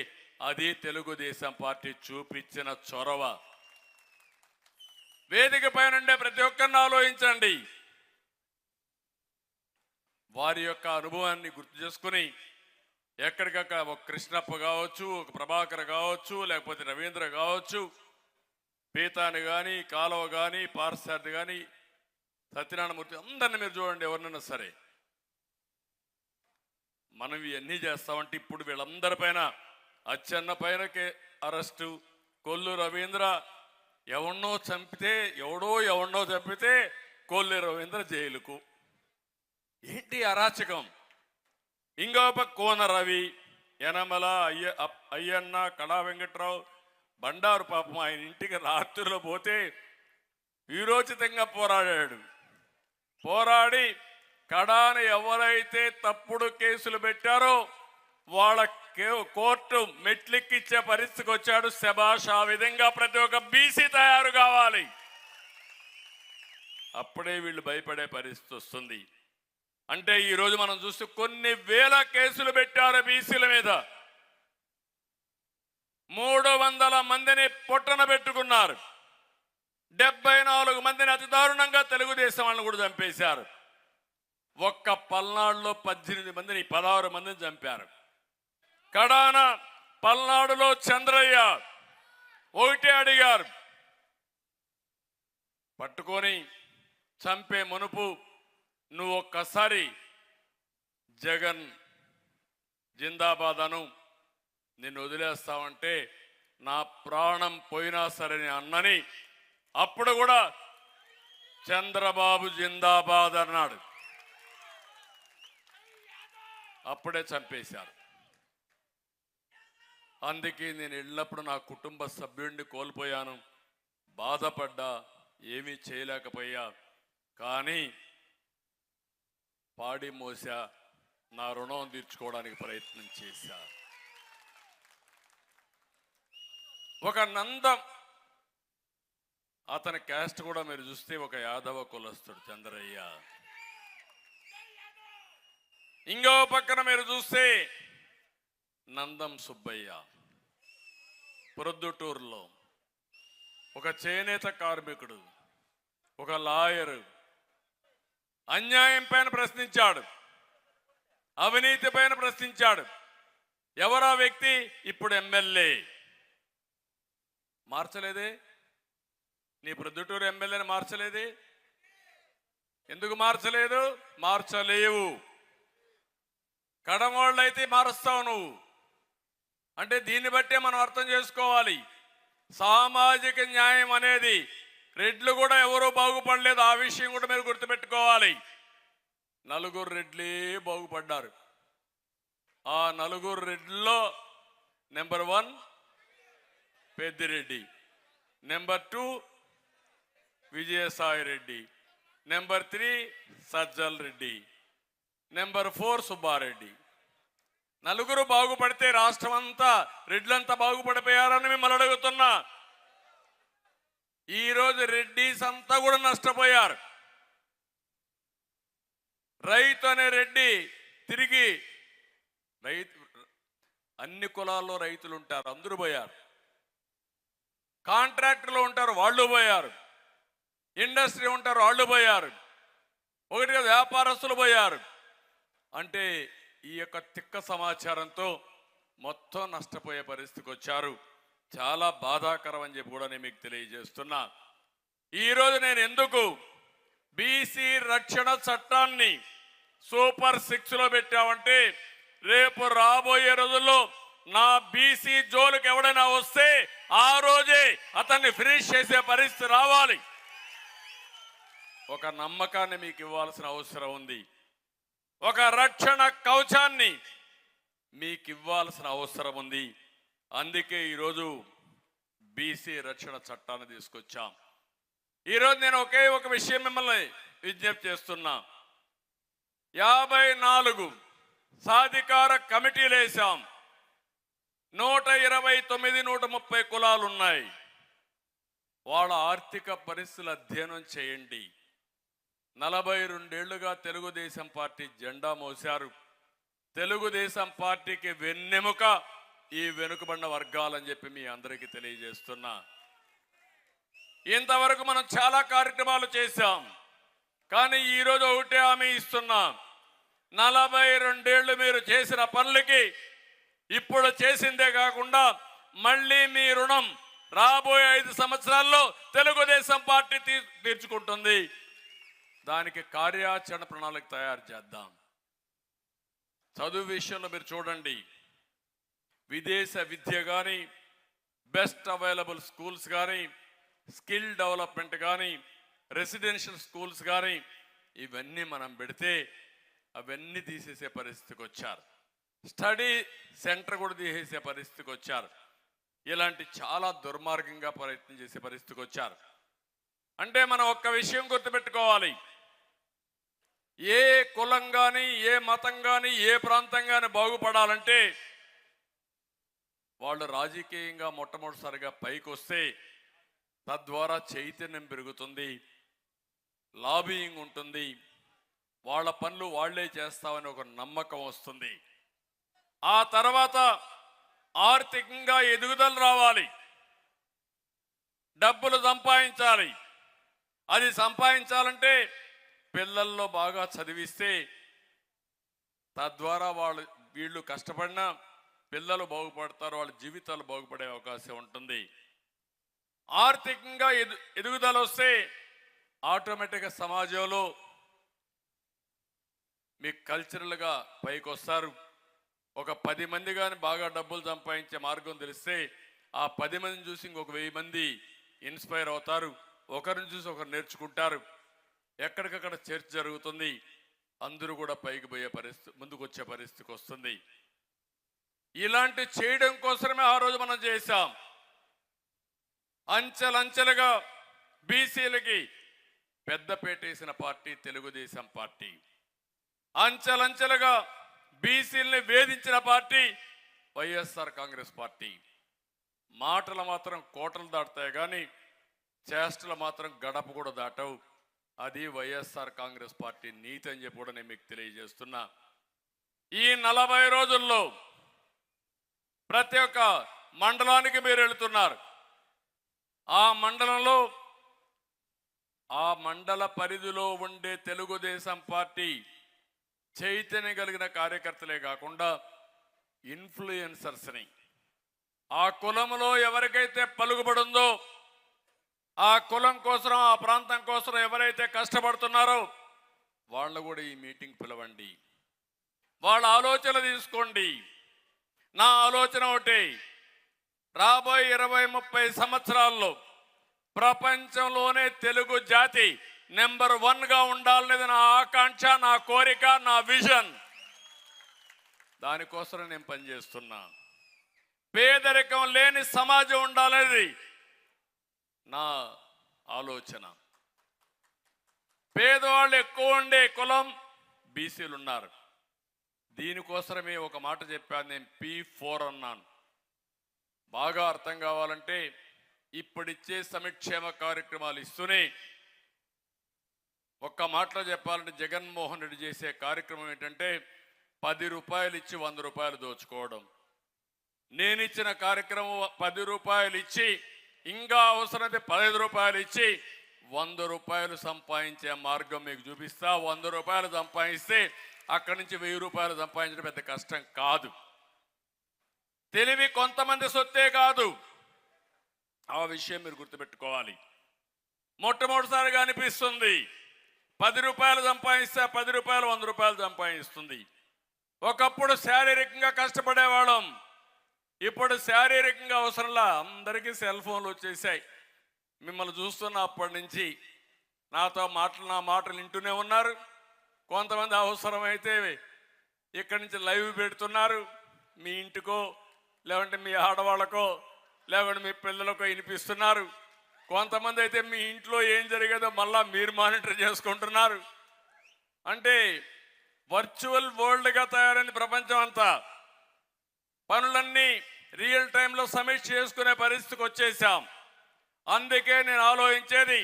[SPEAKER 1] అది తెలుగుదేశం పార్టీ చూపించిన చొరవ. వేదిక పైన ఉండే ప్రతి ఒక్కరిని ఆలోచించండి. వారి యొక్క అనుభవాన్ని గుర్తు చేసుకుని ఎక్కడికక్కడ ఒక కృష్ణప్ప కావచ్చు, ఒక ప్రభాకర్ కావచ్చు, లేకపోతే రవీంద్ర కావచ్చు, పీతాని కానీ, కాలువ కానీ, పార్సార్థి కానీ, సత్యనారాయణమూర్తి అందరిని మీరు చూడండి. ఎవరినైనా సరే మనం ఇవన్నీ చేస్తామంటే ఇప్పుడు వీళ్ళందరిపైన అచ్చెన్న పైనకే అరెస్టు, కొల్లు రవీంద్ర ఎవన్నో చంపితే ఎవడో చంపితే కొల్లు రవీంద్ర జైలుకు. ఏంటి అరాచకం? ఇంకొక కోన రవి, యనమల, అయ్యన్న, కళా వెంకట్రావు, బండారు పాపం ఆయన ఇంటికి రాత్రిలో పోతే వీరోచితంగా పోరాడి కడాని ఎవరైతే తప్పుడు కేసులు పెట్టారో వాళ్ళ కోర్టు మెట్లెక్కిచ్చే పరిస్థితికి వచ్చాడు. శభాష్. ఆ విధంగా ప్రతి ఒక్క బీసీ తయారు కావాలి. అప్పుడే వీళ్ళు భయపడే పరిస్థితి వస్తుంది. అంటే ఈరోజు మనం చూస్తే కొన్ని వేల కేసులు పెట్టారు బీసీల మీద. 300 మందిని పొట్టన పెట్టుకున్నారు. 74 మందిని అతి దారుణంగా తెలుగుదేశం వాళ్ళని కూడా చంపేశారు. ఒక్క పల్నాడులో 16 మందిని చంపారు. కడాన పల్నాడులో చంద్రయ్య ఒకటే అడిగారు, పట్టుకొని చంపే మునుపు నువ్వు ఒక్కసారి జగన్ జిందాబాద్ అను, నిన్ను వదిలేస్తావంటే నా ప్రాణం పోయినా సరే అన్నని. అప్పుడు కూడా చంద్రబాబు జిందాబాద్ అన్నాడు. అప్పుడే చంపేశారు. అందుకే నేను వెళ్ళినప్పుడు నా కుటుంబ సభ్యుడిని కోల్పోయాను, బాధపడ్డా, ఏమీ చేయలేకపోయా. కానీ పాడి మోసా, నా రుణం తీర్చుకోవడానికి ప్రయత్నం చేశా. ఒక నందం, అతని క్యాస్ట్ కూడా మీరు చూస్తే ఒక యాదవ కులస్తుడు చంద్రయ్య. ఇంకో పక్కన మీరు చూస్తే నందం సుబ్బయ్య ప్రొద్దుటూరులో ఒక చేనేత కార్మికుడు, ఒక లాయరు. అన్యాయం పైన ప్రశ్నించాడు, అవినీతి పైన ప్రశ్నించాడు. ఎవరా వ్యక్తి? ఇప్పుడు ఎమ్మెల్యే. మార్చలేదే? నీ ప్రొద్దుటూరు ఎమ్మెల్యేని మార్చలేదే? ఎందుకు మార్చలేదు? మార్చలేవు. కడమోళ్ళైతే మారుస్తావు నువ్వు. అంటే దీన్ని బట్టే మనం అర్థం చేసుకోవాలి. సామాజిక న్యాయం అనేది రెడ్లు కూడా ఎవరూ బాగుపడలేదు. ఆ విషయం కూడా మీరు గుర్తుపెట్టుకోవాలి. 4 రెడ్లే బాగుపడ్డారు. ఆ 4 రెడ్లలో number 1 Peddireddy, number 2 Vijayasai Reddy, number 3 Sajjala Reddy, number 4 Subbareddy. 4 బాగుపడితే రాష్ట్రం అంతా రెడ్లంతా బాగుపడిపోయారని మిమ్మల్ని అడుగుతున్నా. ఈరోజు రెడ్డిస్ అంతా కూడా నష్టపోయారు. రైతు అనే రెడ్డి తిరిగి అన్ని కులాల్లో రైతులు ఉంటారు, అందరూ పోయారు. కాంట్రాక్టర్లు ఉంటారు, వాళ్ళు పోయారు. ఇండస్ట్రీ ఉంటారు, వాళ్ళు పోయారు. ఒకటిగా వ్యాపారస్తులు పోయారు. అంటే ఈ యొక్క తిక్క సమాచారంతో మొత్తం నష్టపోయే పరిస్థితికి వచ్చారు. చాలా బాధాకరం అని చెప్పి కూడా నేను మీకు తెలియజేస్తున్నా. ఈరోజు నేను ఎందుకు బీసీ రక్షణ చట్టాన్ని సూపర్ 6లో పెట్టామంటే, రేపు రాబోయే రోజుల్లో నా బీసీ జోలికి ఎవడైనా వస్తే ఆ రోజే అతన్ని ఫినిష్ చేసే పరిస్థితి రావాలి. ఒక నమ్మకాన్ని మీకు ఇవ్వాల్సిన అవసరం ఉంది. ఒక రక్షణ కవచాన్ని మీకు ఇవ్వాల్సిన అవసరం ఉంది. అందుకే ఈరోజు బీసీ రక్షణ చట్టాన్ని తీసుకొచ్చాం. ఈరోజు నేను ఒకే ఒక విషయం మిమ్మల్ని విజ్ఞప్తి చేస్తున్నా. 54 సాధికార కమిటీలు వేశాం. 129, 130 కులాలు ఉన్నాయి. వాళ్ళ ఆర్థిక పరిస్థితులు అధ్యయనం చేయండి. 42 ఏళ్లుగా తెలుగుదేశం పార్టీ జెండా మోశారు. తెలుగుదేశం పార్టీకి వెన్నెముక ఈ వెనుకబడిన వర్గాలని చెప్పి మీ అందరికీ తెలియజేస్తున్నా. ఇంతవరకు మనం చాలా కార్యక్రమాలు చేశాం. కానీ ఈరోజు ఒకటే హామీ ఇస్తున్నాం. 42 ఏళ్ళు మీరు చేసిన పనులకి ఇప్పుడు చేసిందే కాకుండా మళ్ళీ మీ రుణం రాబోయే 5 సంవత్సరాల్లో తెలుగుదేశం పార్టీ తీర్చుకుంటుంది. దానికి కార్యాచరణ ప్రణాళిక తయారు చేద్దాం. చదువు విషయంలో మీరు చూడండి, విదేశ విద్య కానీ, బెస్ట్ అవైలబుల్ స్కూల్స్ కానీ, స్కిల్ డెవలప్మెంట్ కానీ, రెసిడెన్షియల్ స్కూల్స్ కానీ, ఇవన్నీ మనం పెడితే అవన్నీ తీసేసే పరిస్థితికి వచ్చారు. స్టడీ సెంటర్ కూడా తీసేసే పరిస్థితికి వచ్చారు. ఇలాంటి చాలా దుర్మార్గంగా ప్రయత్నం చేసే పరిస్థితికి వచ్చారు. అంటే మనం ఒక్క విషయం గుర్తుపెట్టుకోవాలి. ఏ కులం కానీ, ఏ మతం కానీ, ఏ ప్రాంతం కానీ బాగుపడాలంటే వాళ్ళు రాజకీయంగా మొట్టమొదటిసారిగా పైకి వస్తే తద్వారా చైతన్యం పెరుగుతుంది, లాబియింగ్ ఉంటుంది, వాళ్ళ పనులు వాళ్లే చేస్తామని ఒక నమ్మకం వస్తుంది. ఆ తర్వాత ఆర్థికంగా ఎదుగుదల రావాలి, డబ్బులు సంపాదించాలి. అది సంపాదించాలంటే పిల్లల్లో బాగా చదివిస్తే తద్వారా వీళ్ళు కష్టపడినా పిల్లలు బాగుపడతారు, వాళ్ళ జీవితాలు బాగుపడే అవకాశం ఉంటుంది. ఆర్థికంగా ఎదుగుదల వస్తే ఆటోమేటిక్గా సమాజంలో మీకు కల్చరల్గా పైకి వస్తారు. ఒక 10 మంది కానీ బాగా డబ్బులు సంపాదించే మార్గం తెలిస్తే ఆ 10 మందిని చూసి ఇంకొక 1000 మంది ఇన్స్పైర్ అవుతారు. ఒకరిని చూసి ఒకరు నేర్చుకుంటారు. ఎక్కడికక్కడ చర్చ జరుగుతుంది. అందరూ కూడా పైకి పోయే పరిస్థితి, ముందుకు వచ్చే పరిస్థితికి వస్తుంది. ఇలాంటి చేయడం కోసమే ఆ రోజు మనం చేశాం. అంచెలంచెలుగా బీసీలకి పెద్దపేట వేసిన పార్టీ తెలుగుదేశం పార్టీ. అంచెలంచెలుగా బీసీలని వేధించిన పార్టీ వైఎస్ఆర్ కాంగ్రెస్ పార్టీ. మాటలు మాత్రం కోటలు దాటుతాయి కానీ చేష్టలు మాత్రం గడప కూడా దాటవు. అది వైఎస్ఆర్ కాంగ్రెస్ పార్టీ నీతి అని చెప్పి కూడా నేను మీకు తెలియజేస్తున్నా. ఈ 40 రోజుల్లో ప్రతి ఒక్క మండలానికి మీరు వెళుతున్నారు. ఆ మండలంలో ఆ మండల పరిధిలో ఉండే తెలుగుదేశం పార్టీ చైతన్యం కలిగిన కార్యకర్తలే కాకుండా ఇన్ఫ్లుయెన్సర్స్ని, ఆ కులంలో ఎవరికైతే పలుకుబడుందో, ఆ కులం కోసం, ఆ ప్రాంతం కోసం ఎవరైతే కష్టపడుతున్నారో వాళ్ళు కూడా ఈ మీటింగ్ పిలవండి. వాళ్ళ ఆలోచన తీసుకోండి. నా ఆలోచన ఒకటి, రాబోయే 20-30 సంవత్సరాల్లో ప్రపంచంలోనే తెలుగు జాతి నెంబర్ 1గా ఉండాలనేది నా ఆకాంక్ష, నా కోరిక, నా విజన్. దానికోసం నేను పనిచేస్తున్నా. పేదరికం లేని సమాజం ఉండాలనేది నా ఆలోచన. పేదవాళ్ళు ఎక్కువ ఉండే కులం బీసీలు ఉన్నారు. దీనికోసమే ఒక మాట చెప్పాను, నేను P4 అన్నాను. బాగా అర్థం కావాలంటే ఇప్పుడిచ్చే సంక్షేమ కార్యక్రమాలు ఇస్తూనే, ఒక్క మాటలో చెప్పాలంటే జగన్మోహన్ రెడ్డి చేసే కార్యక్రమం ఏంటంటే 10 రూపాయలు ఇచ్చి 100 రూపాయలు దోచుకోవడం. నేను ఇచ్చిన కార్యక్రమం 10 రూపాయలు ఇచ్చి ఇంకా అవసరమైతే 15 రూపాయలు ఇచ్చి 100 రూపాయలు సంపాదించే మార్గం మీకు చూపిస్తా. 100 రూపాయలు సంపాదిస్తే అక్కడి నుంచి 1000 రూపాయలు సంపాదించడం పెద్ద కష్టం కాదు. తెలివి కొంతమంది సొత్తే కాదు. ఆ విషయం మీరు గుర్తుపెట్టుకోవాలి. మొట్టమొదటిసారిగా అనిపిస్తుంది 10 రూపాయలు సంపాదిస్తే 10 రూపాయలు 100 రూపాయలు సంపాదిస్తుంది. ఒకప్పుడు శారీరకంగా కష్టపడేవాళ్ళం, ఇప్పుడు శారీరకంగా అవసరంలా అందరికీ సెల్ ఫోన్లు వచ్చేసాయి. మిమ్మల్ని చూస్తున్న అప్పటి నుంచి నాతో నా మాటలు వింటూనే ఉన్నారు. కొంతమంది అవసరమైతే ఇక్కడి నుంచి లైవ్ పెడుతున్నారు. మీ ఇంటికో లేదంటే మీ ఆడవాళ్ళకో లేకుంటే మీ పిల్లలకు వినిపిస్తున్నారు. కొంతమంది అయితే మీ ఇంట్లో ఏం జరిగేదో మళ్ళా మీరు మానిటర్ చేసుకుంటున్నారు. అంటే వర్చువల్ వరల్డ్గా తయారైంది ప్రపంచం అంతా. పనులన్నీ రియల్ టైంలో సమీక్ష చేసుకునే పరిస్థితికి వచ్చేసాం. అందుకే నేను ఆలోచించేది,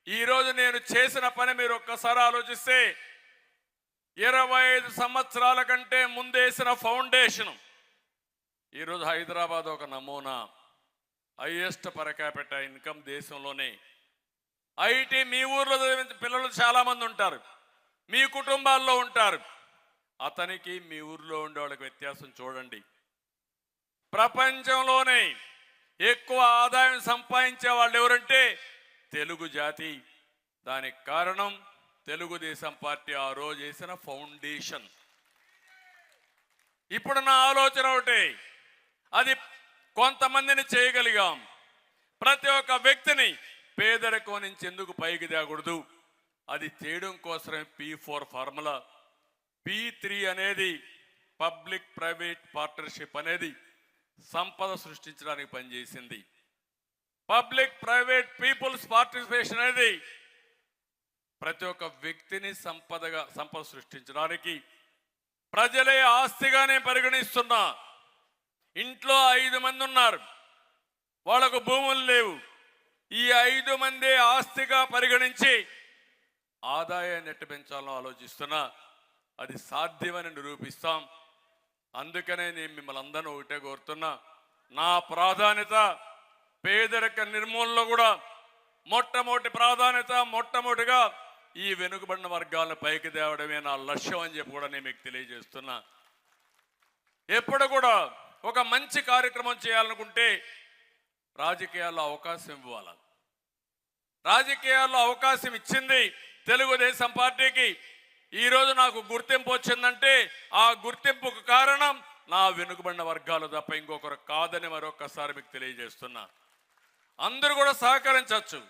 [SPEAKER 1] ఈరోజు నేను చేసిన పని మీరు ఒక్కసారి ఆలోచిస్తే 25 సంవత్సరాల కంటే ముందేసిన ఫౌండేషన్ ఈరోజు హైదరాబాద్ ఒక నమూనా. హైయెస్ట్ పర్ క్యాపిటల్ ఇన్కమ్ దేశంలోనే. ఐటీ మీ ఊర్లో పిల్లలు చాలా మంది ఉంటారు, మీ కుటుంబాల్లో ఉంటారు. అతనికి మీ ఊర్లో ఉండే వాళ్ళకి వ్యత్యాసం చూడండి. ప్రపంచంలోనే ఎక్కువ ఆదాయం సంపాదించే వాళ్ళు ఎవరంటే తెలుగు జాతి. దానికి కారణం తెలుగుదేశం పార్టీ ఆ రోజు చేసిన ఫౌండేషన్. ఇప్పుడు నా ఆలోచన ఒకటే, అది కొంతమందిని చేయగలిగాం. ప్రతి ఒక్క వ్యక్తిని పేదరికం నుంచి ఎందుకు పైకి తేకూడదు, అది చేయడం కోసమే P4 ఫార్ములా. P3 అనేది పబ్లిక్ ప్రైవేట్ పార్ట్నర్షిప్ అనేది సంపద సృష్టించడానికి పనిచేసింది. పబ్లిక్ ప్రైవేట్ పీపుల్స్ పార్టిసిపేషన్ అనేది ప్రతి ఒక్క వ్యక్తిని సంపద సృష్టించడానికి ప్రజలే ఆస్తిగానే పరిగణిస్తున్నా. ఇంట్లో 5 మంది ఉన్నారు, వాళ్ళకు భూములు లేవు. ఈ 5 మంది ఆస్తిగా పరిగణించి ఆదాయాన్ని ఎట్టు పెంచాలని ఆలోచిస్తున్నా. అది సాధ్యమని నిరూపిస్తాం. అందుకనే నేను మిమ్మల్ని అందరూ ఒకటే కోరుతున్నా, నా ప్రాధాన్యత పేదరిక నిర్మూలనలో కూడా మొట్టమొదటి ప్రాధాన్యత, మొట్టమొదటిగా ఈ వెనుకబడిన వర్గాలను పైకి తేవడమే నా లక్ష్యం అని చెప్పి కూడా నేను మీకు తెలియజేస్తున్నా. ఎప్పుడు కూడా ఒక మంచి కార్యక్రమం చేయాలనుకుంటే రాజకీయాల్లో అవకాశం ఇవ్వాలి. రాజకీయాల్లో అవకాశం ఇచ్చింది తెలుగుదేశం పార్టీకి. ఈరోజు నాకు గుర్తింపు వచ్చిందంటే ఆ గుర్తింపుకు కారణం నా వెనుకబడిన వర్గాలు తప్ప ఇంకొకరు కాదని మరొకసారి మీకు తెలియజేస్తున్నా. అందరూ కూడా సహకరించవచ్చు.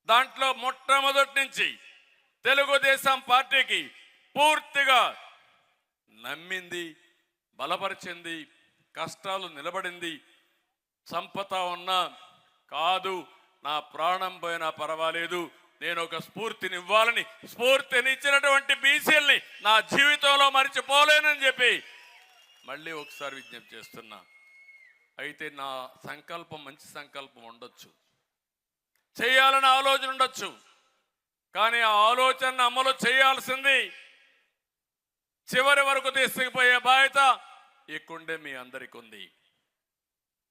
[SPEAKER 1] దాంట్లో మొట్టమొదటి నుంచి తెలుగుదేశం పార్టీకి పూర్తిగా నమ్మింది, బలపరిచింది, కష్టాలు నిలబడింది. సంపద ఉన్నా కాదు, నా ప్రాణం పోయినా పర్వాలేదు, నేను ఒక స్ఫూర్తిని ఇవ్వాలని స్ఫూర్తినిచ్చినటువంటి బీసీల్ని నా జీవితంలో మరిచిపోలేనని చెప్పి మళ్ళీ ఒకసారి విజ్ఞప్తి చేస్తున్నా. అయితే నా సంకల్పం మంచి సంకల్పం ఉండొచ్చు, చేయాలని ఆలోచన ఉండొచ్చు, కానీ ఆ ఆలోచన అమలు చేయాల్సింది చివరి వరకు తీసుకుపోయే బాధ్యత ఇక్కడే మీ అందరికీ ఉంది.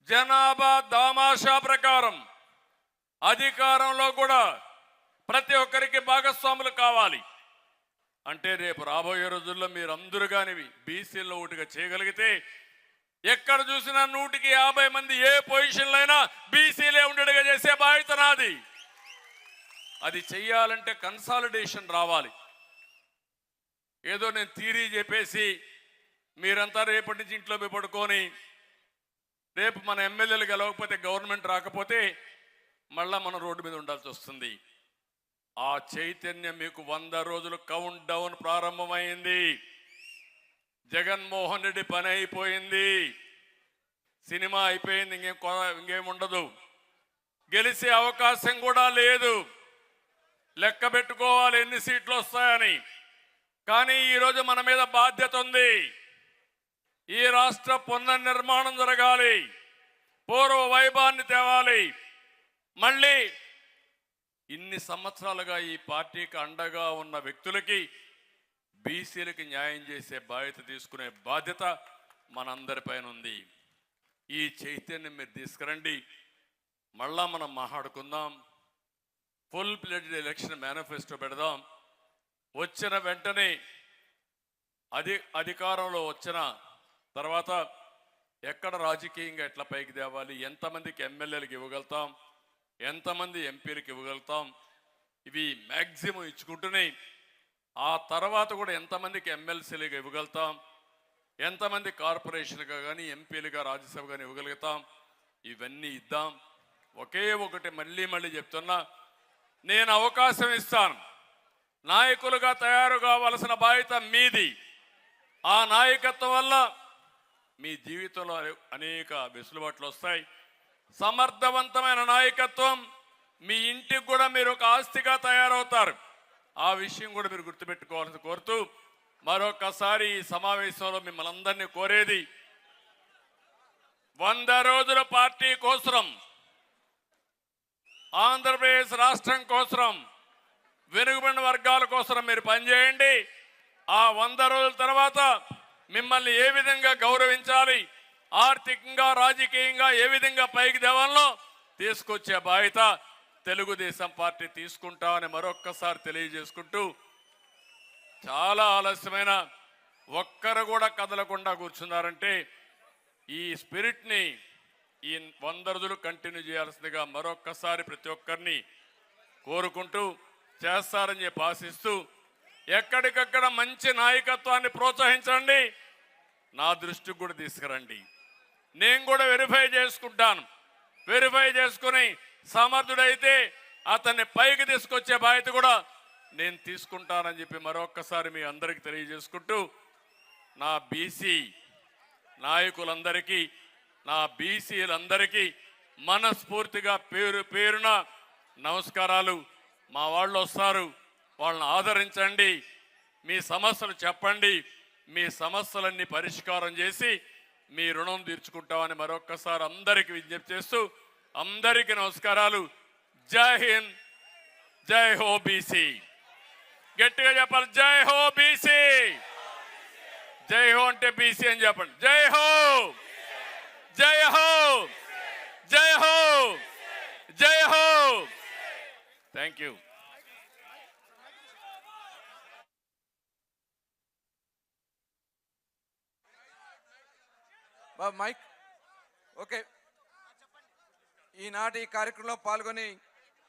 [SPEAKER 1] జనాభా దామాషా ప్రకారం అధికారంలో కూడా ప్రతి ఒక్కరికి భాగస్వాములు కావాలి. అంటే రేపు రాబోయే రోజుల్లో మీరందరూ కానివి బీసీల్లో ఒకటిగా చేయగలిగితే ఎక్కడ చూసినా 150 మంది ఏ పొజిషన్లో అయినా బీసీలే ఉండేట్టుగా చేసే బాధ్యత నాది. అది చెయ్యాలంటే కన్సాలిడేషన్ రావాలి. ఏదో నేను థియరీ చెప్పేసి మీరంతా రేపటి నుంచి ఇంట్లో పోయి పడుకొని రేపు మన ఎమ్మెల్యేలు గెలవకపోతే గవర్నమెంట్ రాకపోతే మళ్ళా మనం రోడ్డు మీద ఉండాల్సి వస్తుంది. ఆ చైతన్యం మీకు 100 రోజులు కౌంట్ డౌన్ ప్రారంభమైంది. జగన్మోహన్ రెడ్డి పని అయిపోయింది, సినిమా అయిపోయింది, ఇంకేం ఉండదు. గెలిచే అవకాశం కూడా లేదు. లెక్క పెట్టుకోవాలి ఎన్ని సీట్లు వస్తాయని. కానీ ఈరోజు మన మీద బాధ్యత ఉంది. ఈ రాష్ట్ర పునర్నిర్మాణం జరగాలి, పూర్వ వైభవాన్ని తేవాలి. మళ్ళీ ఇన్ని సంవత్సరాలుగా ఈ పార్టీకి అండగా ఉన్న వ్యక్తులకి బీసీలకి న్యాయం చేసే బాధ్యత తీసుకునే బాధ్యత మనందరిపైన ఉంది. ఈ చైతన్యం మీరు తీసుకురండి. మళ్ళా మనం మాట్లాడుకుందాం. ఫుల్ ప్లెడ్జ్డ్ ఎలక్షన్ మేనిఫెస్టో పెడదాం. వచ్చిన వెంటనే అధికారంలో వచ్చిన తర్వాత ఎక్కడ రాజకీయంగా ఎట్లా పైకి తేవాలి, ఎంతమందికి ఎమ్మెల్యేలకు ఇవ్వగలుగుతాం, ఎంతమంది ఎంపీలకు ఇవ్వగలుగుతాం, ఇవి మ్యాక్సిమం ఇచ్చుకుంటూనే ఆ తర్వాత కూడా ఎంతమందికి ఎమ్మెల్సీలుగా ఇవ్వగలుగుతాం, ఎంతమంది కార్పొరేషన్గా కానీ ఎంపీలుగా రాజ్యసభ కానీ ఇవ్వగలుగుతాం, ఇవన్నీ ఇద్దాం. ఒకే ఒకటి మళ్ళీ చెప్తున్నా, నేను అవకాశం ఇస్తాను. నాయకులుగా తయారు కావాల్సిన బాధ్యత మీది. ఆ నాయకత్వం వల్ల మీ జీవితంలో అనేక వెసులుబాట్లు వస్తాయి. సమర్థవంతమైన నాయకత్వం మీ ఇంటికి కూడా మీరు ఒక ఆస్తిగా తయారవుతారు. ఆ విషయం కూడా మీరు గుర్తుపెట్టుకోవాలని కోరుతూ మరొకసారి ఈ సమావేశంలో మిమ్మల్ని అందరినీ కోరేది 100 రోజుల పార్టీ కోసం, ఆంధ్రప్రదేశ్ రాష్ట్రం కోసం, వెనుకబడిన వర్గాల కోసం మీరు పనిచేయండి. ఆ 100 రోజుల తర్వాత మిమ్మల్ని ఏ విధంగా గౌరవించాలి, ఆర్థికంగా రాజకీయంగా ఏ విధంగా పైకి దేవాలో తీసుకొచ్చే బాధ్యత తెలుగుదేశం పార్టీ తీసుకుంటామని మరొక్కసారి తెలియజేసుకుంటూ, చాలా ఆలస్యమైన ఒక్కరు కూడా కదలకుండా కూర్చున్నారంటే ఈ స్పిరిట్ని ఈ 100 రోజులు కంటిన్యూ చేయాల్సిందిగా మరొక్కసారి ప్రతి ఒక్కరిని కోరుకుంటూ చేస్తారని చెప్పి ఆశిస్తూ, ఎక్కడికక్కడ మంచి నాయకత్వాన్ని ప్రోత్సహించండి, నా దృష్టికి కూడా తీసుకురండి. నేను కూడా వెరిఫై చేసుకుంటాను. వెరిఫై చేసుకుని సమర్థుడైతే అతన్ని పైకి తీసుకొచ్చే బాధ్యత కూడా నేను తీసుకుంటానని చెప్పి మరొక్కసారి మీ అందరికీ తెలియజేసుకుంటూ, నా బీసీ నాయకులందరికీ, నా బీసీలందరికీ మనస్ఫూర్తిగా పేరు పేరున నమస్కారాలు. మా వాళ్ళు వస్తారు, వాళ్ళని ఆదరించండి, మీ సమస్యలు చెప్పండి, మీ సమస్యలన్నీ పరిష్కారం చేసి మీ రుణం తీర్చుకుంటామని మరొక్కసారి అందరికీ విజ్ఞప్తి చేస్తూ, అందరికీ నమస్కారాలు. జై హింద్, జై హో బీసీ. గట్టిగా చెప్పాలి, జై హో బీసీ. జై హో అంటే బీసీ అని చెప్పండి. జై హో, జై హో, జై హో, జై హో. Thank you.
[SPEAKER 2] Mike okay. ఈనాటి కార్యక్రమంలో పాల్గొని